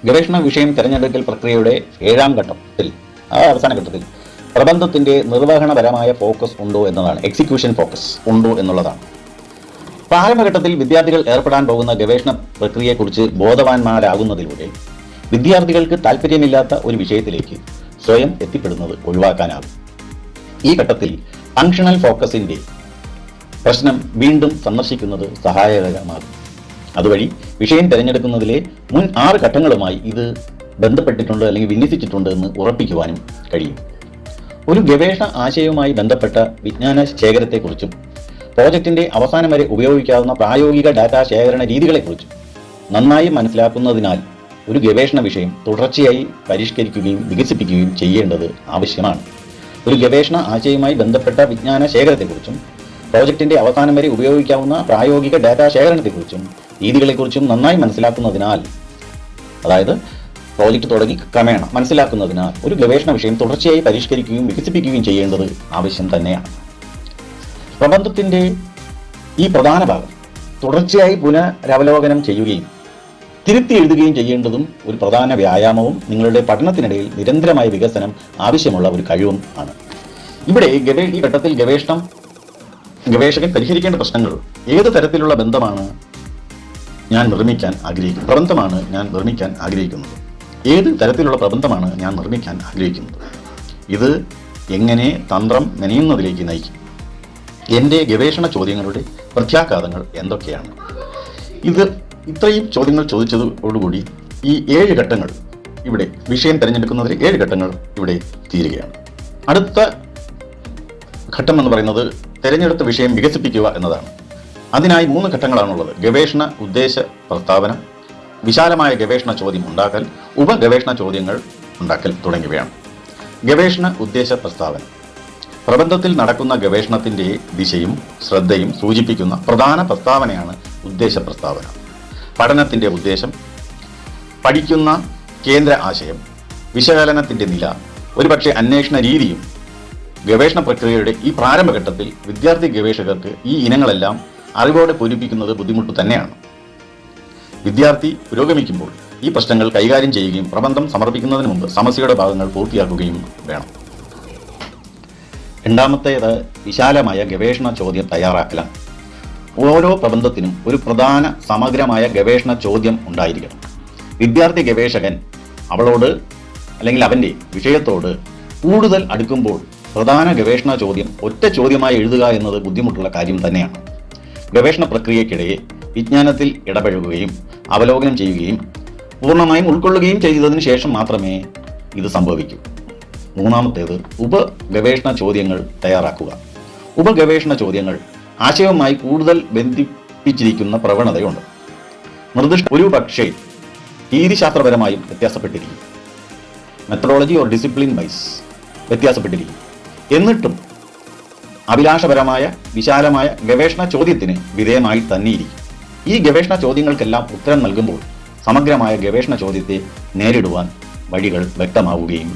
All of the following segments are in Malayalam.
ഗവേഷണ വിഷയം തിരഞ്ഞെടുക്കൽ പ്രക്രിയയുടെ അവസാന ഘട്ടത്തിൽ പ്രബന്ധത്തിന്റെ നിർവഹണപരമായ ഫോക്കസ് ഉണ്ടോ എന്നതാണ്, എക്സിക്യൂഷൻ ഫോക്കസ് ഉണ്ടോ എന്നുള്ളതാണ്. പ്രാരംഭഘട്ടത്തിൽ വിദ്യാർത്ഥികൾ ഏർപ്പെടാൻ പോകുന്ന ഗവേഷണ പ്രക്രിയയെക്കുറിച്ച് ബോധവാന്മാരാകുന്നതിലൂടെ വിദ്യാർത്ഥികൾക്ക് താല്പര്യമില്ലാത്ത ഒരു വിഷയത്തിലേക്ക് സ്വയം എത്തിപ്പെടുന്നത് ഒഴിവാക്കാനാകും. ഈ ഘട്ടത്തിൽ ഫങ്ഷണൽ ഫോക്കസിന്റെ പ്രശ്നം വീണ്ടും സന്ദർശിക്കുന്നത് സഹായകരമാകും. അതുവഴി വിഷയം തിരഞ്ഞെടുക്കുന്നതിലെ മുൻ 6 ഘട്ടങ്ങളുമായി ഇത് ബന്ധപ്പെട്ടിട്ടുണ്ട് അല്ലെങ്കിൽ വിന്യസിച്ചിട്ടുണ്ട് എന്ന് ഉറപ്പിക്കുവാനും കഴിയും. ഒരു ഗവേഷണ ആശയവുമായി ബന്ധപ്പെട്ട വിജ്ഞാന ശേഖരത്തെക്കുറിച്ചും പ്രോജക്റ്റിന്റെ അവസാനം വരെ ഉപയോഗിക്കാവുന്ന പ്രായോഗിക ഡാറ്റാ ശേഖരണ രീതികളെക്കുറിച്ചും നന്നായി മനസ്സിലാക്കുന്നതിനാൽ ഒരു ഗവേഷണ വിഷയം തുടർച്ചയായി പരിഷ്കരിക്കുകയും വികസിപ്പിക്കുകയും ചെയ്യേണ്ടത് ആവശ്യമാണ്. ഒരു ഗവേഷണ ആശയവുമായി ബന്ധപ്പെട്ട വിജ്ഞാന ശേഖരത്തെക്കുറിച്ചും പ്രോജക്റ്റിന്റെ അവസാനം വരെ ഉപയോഗിക്കാവുന്ന പ്രായോഗിക ഡാറ്റാ ശേഖരണത്തെക്കുറിച്ചും രീതികളെക്കുറിച്ചും നന്നായി മനസ്സിലാക്കുന്നതിനാൽ, അതായത് പ്രോജക്റ്റ് തുടങ്ങി ക്രമേണ മനസ്സിലാക്കുന്നതിനാൽ ഒരു ഗവേഷണ വിഷയം തുടർച്ചയായി പരിഷ്കരിക്കുകയും വികസിപ്പിക്കുകയും ചെയ്യേണ്ടത് ആവശ്യം തന്നെയാണ്. പ്രബന്ധത്തിന്റെ ഈ പ്രധാന ഭാഗം തുടർച്ചയായി പുനരവലോകനം ചെയ്യുകയും തിരുത്തി എഴുതുകയും ചെയ്യേണ്ടതും ഒരു പ്രധാന വ്യായാമവും നിങ്ങളുടെ പഠനത്തിനിടയിൽ നിരന്തരമായ വികസനം ആവശ്യമുള്ള ഒരു കഴിവും ആണ്. ഇവിടെ ഈ ഘട്ടത്തിൽ ഗവേഷകൻ പരിഹരിക്കേണ്ട പ്രശ്നങ്ങൾ ഏത് തരത്തിലുള്ള പ്രബന്ധമാണ് ഞാൻ നിർമ്മിക്കാൻ ആഗ്രഹിക്കുന്നത്, ഏത് തരത്തിലുള്ള പ്രബന്ധമാണ് ഞാൻ നിർമ്മിക്കാൻ ആഗ്രഹിക്കുന്നത്, ഇത് എങ്ങനെ തന്ത്രം മെനയുന്നതിലേക്ക് നയിക്കും, എൻ്റെ ഗവേഷണ ചോദ്യങ്ങളുടെ പ്രത്യാഘാതങ്ങൾ എന്തൊക്കെയാണ്. ഇത്രയും ചോദ്യങ്ങൾ ചോദിച്ചതോടുകൂടി ഈ 7 ഘട്ടങ്ങൾ ഇവിടെ വിഷയം തിരഞ്ഞെടുക്കുന്നതിൽ 7 ഘട്ടങ്ങൾ ഇവിടെ തീരുകയാണ്. അടുത്ത ഘട്ടം എന്ന് പറയുന്നത് തിരഞ്ഞെടുത്ത വിഷയം വികസിപ്പിക്കുക എന്നതാണ്. അതിനായി 3 ഘട്ടങ്ങളാണുള്ളത്: ഗവേഷണ ഉദ്ദേശ പ്രസ്താവന, വിശാലമായ ഗവേഷണ ചോദ്യം ഉണ്ടാക്കൽ, ഉപഗവേഷണ ചോദ്യങ്ങൾ ഉണ്ടാക്കൽ തുടങ്ങിയവയാണ്. ഗവേഷണ ഉദ്ദേശ പ്രസ്താവന പ്രബന്ധത്തിൽ നടക്കുന്ന ഗവേഷണത്തിൻ്റെ ദിശയും ശ്രദ്ധയും സൂചിപ്പിക്കുന്ന പ്രധാന പ്രസ്താവനയാണ് ഉദ്ദേശ പ്രസ്താവന. പഠനത്തിൻ്റെ ഉദ്ദേശം, പഠിക്കുന്ന കേന്ദ്ര ആശയം, വിശകലനത്തിൻ്റെ നില, ഒരുപക്ഷെ അന്വേഷണ രീതിയും ഗവേഷണ പ്രക്രിയയുടെ ഈ പ്രാരംഭഘട്ടത്തിൽ വിദ്യാർത്ഥി ഗവേഷകർക്ക് ഈ ഇനങ്ങളെല്ലാം അറിവോടെ പൂരിപ്പിക്കുന്നത് ബുദ്ധിമുട്ട് തന്നെയാണ്. വിദ്യാർത്ഥി പുരോഗമിക്കുമ്പോൾ ഈ പ്രശ്നങ്ങൾ കൈകാര്യം ചെയ്യുകയും പ്രബന്ധം സമർപ്പിക്കുന്നതിന് മുമ്പ് സമസ്യയുടെ ഭാഗങ്ങൾ പൂർത്തിയാക്കുകയും വേണം. രണ്ടാമത്തേത് വിശാലമായ ഗവേഷണ ചോദ്യം തയ്യാറാക്കലാണ്. ഓരോ പ്രബന്ധത്തിനും ഒരു പ്രധാന സമഗ്രമായ ഗവേഷണ ചോദ്യം ഉണ്ടായിരിക്കണം. വിദ്യാർത്ഥി ഗവേഷകൻ അവളോട് അല്ലെങ്കിൽ അവൻ്റെ വിഷയത്തോട് കൂടുതൽ അടുക്കുമ്പോൾ പ്രധാന ഗവേഷണ ചോദ്യം ഒറ്റ ചോദ്യമായി എഴുതുക എന്നത് ബുദ്ധിമുട്ടുള്ള കാര്യം തന്നെയാണ്. ഗവേഷണ പ്രക്രിയയ്ക്കിടയിൽ വിജ്ഞാനത്തിൽ ഇടപഴകുകയും അവലോകനം ചെയ്യുകയും പൂർണ്ണമായും ഉൾക്കൊള്ളുകയും ചെയ്തതിനു ശേഷം മാത്രമേ ഇത് സംഭവിക്കൂ. മൂന്നാമത്തേത് ഉപഗവേഷണ ചോദ്യങ്ങൾ തയ്യാറാക്കുക. ഉപഗവേഷണ ചോദ്യങ്ങൾ ആശയവുമായി കൂടുതൽ ബന്ധിപ്പിച്ചിരിക്കുന്ന പ്രവണതയുണ്ട്. ഒരു പക്ഷേ രീതിശാസ്ത്രപരമായും വ്യത്യാസപ്പെട്ടിരിക്കും, മെത്തഡോളജി ഓർ ഡിസിപ്ലിൻ വൈസ് വ്യത്യാസപ്പെട്ടിരിക്കും. എന്നിട്ടും അഭിലാഷപരമായ വിശാലമായ ഗവേഷണ ചോദ്യത്തിന് വിധേയമായി തന്നെയിരിക്കും. ഈ ഗവേഷണ ചോദ്യങ്ങൾക്കെല്ലാം ഉത്തരം നൽകുമ്പോൾ സമഗ്രമായ ഗവേഷണ ചോദ്യത്തെ നേരിടുവാൻ വഴികൾ വ്യക്തമാവുകയും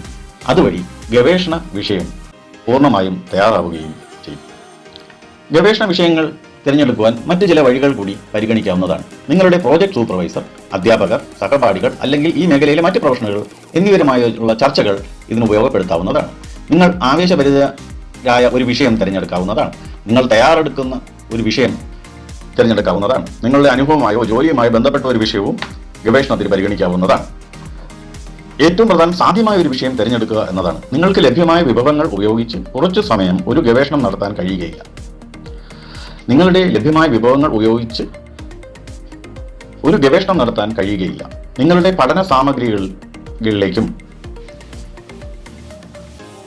അതുവഴി ഗവേഷണ വിഷയം പൂർണ്ണമായും തയ്യാറാവുകയും ചെയ്യും. ഗവേഷണ വിഷയങ്ങൾ തിരഞ്ഞെടുക്കുവാൻ മറ്റ് ചില വഴികൾ കൂടി പരിഗണിക്കാവുന്നതാണ്. നിങ്ങളുടെ പ്രോജക്റ്റ് സൂപ്പർവൈസർ, അധ്യാപകർ, സഹപാഠികൾ അല്ലെങ്കിൽ ഈ മേഖലയിലെ മറ്റ് പ്രൊഫഷണലുകൾ എന്നിവരുമായുള്ള ചർച്ചകൾ ഇതിന് ഉപയോഗപ്പെടുത്താവുന്നതാണ്. നിങ്ങൾ ആവേശഭരിതരായ ഒരു വിഷയം തിരഞ്ഞെടുക്കാവുന്നതാണ്. നിങ്ങൾ തയ്യാറെടുക്കുന്ന ഒരു വിഷയം തിരഞ്ഞെടുക്കാവുന്നതാണ്. നിങ്ങളുടെ അനുഭവമായോ ജോലിയുമായോ ബന്ധപ്പെട്ട ഒരു വിഷയവും ഗവേഷണത്തിന് പരിഗണിക്കാവുന്നതാണ്. ഏറ്റവും പ്രധാനം സാധ്യമായ ഒരു വിഷയം തിരഞ്ഞെടുക്കുക എന്നതാണ്. നിങ്ങൾക്ക് ലഭ്യമായ വിഭവങ്ങൾ ഉപയോഗിച്ച് കുറച്ചു സമയം ഒരു ഗവേഷണം നടത്താൻ കഴിയുകയില്ല. നിങ്ങളുടെ ലഭ്യമായ വിഭവങ്ങൾ ഉപയോഗിച്ച് ഒരു ഗവേഷണം നടത്താൻ കഴിയുകയില്ല. നിങ്ങളുടെ പഠന സാമഗ്രികളിലേക്കും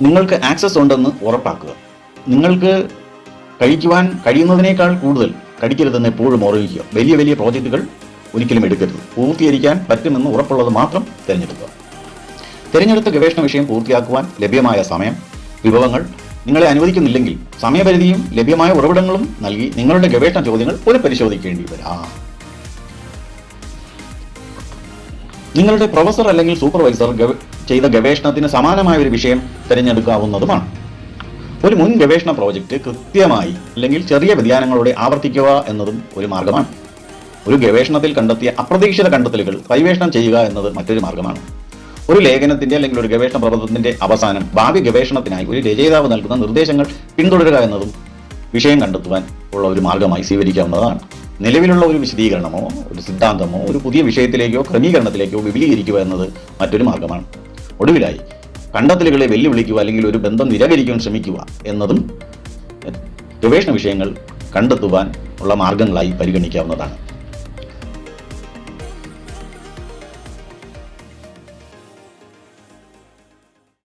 നിങ്ങൾക്ക് ആക്സസ് ഉണ്ടെന്ന് ഉറപ്പാക്കുക. നിങ്ങൾക്ക് കഴിക്കുവാൻ കഴിയുന്നതിനേക്കാൾ കൂടുതൽ കഴിക്കരുതെന്ന് എപ്പോഴും ഓർമ്മിക്കുക. വലിയ വലിയ പ്രോജക്റ്റുകൾ ഒരിക്കലും എടുക്കരുത്. പൂർത്തീകരിക്കാൻ പറ്റുമെന്ന് ഉറപ്പുള്ളത് മാത്രം തിരഞ്ഞെടുക്കുക. തിരഞ്ഞെടുത്ത ഗവേഷണ വിഷയം പൂർത്തിയാക്കുവാൻ ലഭ്യമായ സമയം, വിഭവങ്ങൾ നിങ്ങളെ അനുവദിക്കുന്നില്ലെങ്കിൽ സമയപരിധിയും ലഭ്യമായ ഉറവിടങ്ങളും നൽകി നിങ്ങളുടെ ഗവേഷണ ചോദ്യങ്ങൾ പുനഃപരിശോധിക്കേണ്ടി വരാം. നിങ്ങളുടെ പ്രൊഫസർ അല്ലെങ്കിൽ സൂപ്പർവൈസർ ചെയ്ത ഗവേഷണത്തിന് സമാനമായ ഒരു വിഷയം തിരഞ്ഞെടുക്കാവുന്നതുമാണ്. ഒരു മുൻ ഗവേഷണ പ്രോജക്റ്റ് കൃത്യമായി അല്ലെങ്കിൽ ചെറിയ വ്യതിയാനങ്ങളോടെ ആവർത്തിക്കുക എന്നതും ഒരു മാർഗമാണ്. ഒരു ഗവേഷണത്തിൽ കണ്ടെത്തിയ അപ്രതീക്ഷിത കണ്ടെത്തലുകൾ പര്യവേഷണം ചെയ്യുക എന്നത് മറ്റൊരു മാർഗമാണ്. ഒരു ലേഖനത്തിന്റെ അല്ലെങ്കിൽ ഒരു ഗവേഷണ പ്രബന്ധത്തിന്റെ അവസാനം ഭാവി ഗവേഷണത്തിനായി ഒരു രചയിതാവ് നൽകുന്ന നിർദ്ദേശങ്ങൾ പിന്തുടരുക എന്നതും വിഷയം കണ്ടെത്തുവാൻ ഉള്ള ഒരു മാർഗമായി സ്വീകരിക്കാവുന്നതാണ്. നിലവിലുള്ള ഒരു വിശദീകരണമോ ഒരു സിദ്ധാന്തമോ ഒരു പുതിയ വിഷയത്തിലേക്കോ ക്രമീകരണത്തിലേക്കോ വിപുലീകരിക്കുക എന്നത് മറ്റൊരു മാർഗമാണ്. ഒടുവിലായി കണ്ടെത്തലുകളെ വെല്ലുവിളിക്കുക അല്ലെങ്കിൽ ഒരു ബന്ധം നിരാകരിക്കാൻ ശ്രമിക്കുക എന്നതും ഗവേഷണ വിഷയങ്ങൾ കണ്ടെത്തുവാൻ ഉള്ള മാർഗങ്ങളായി പരിഗണിക്കാവുന്നതാണ്.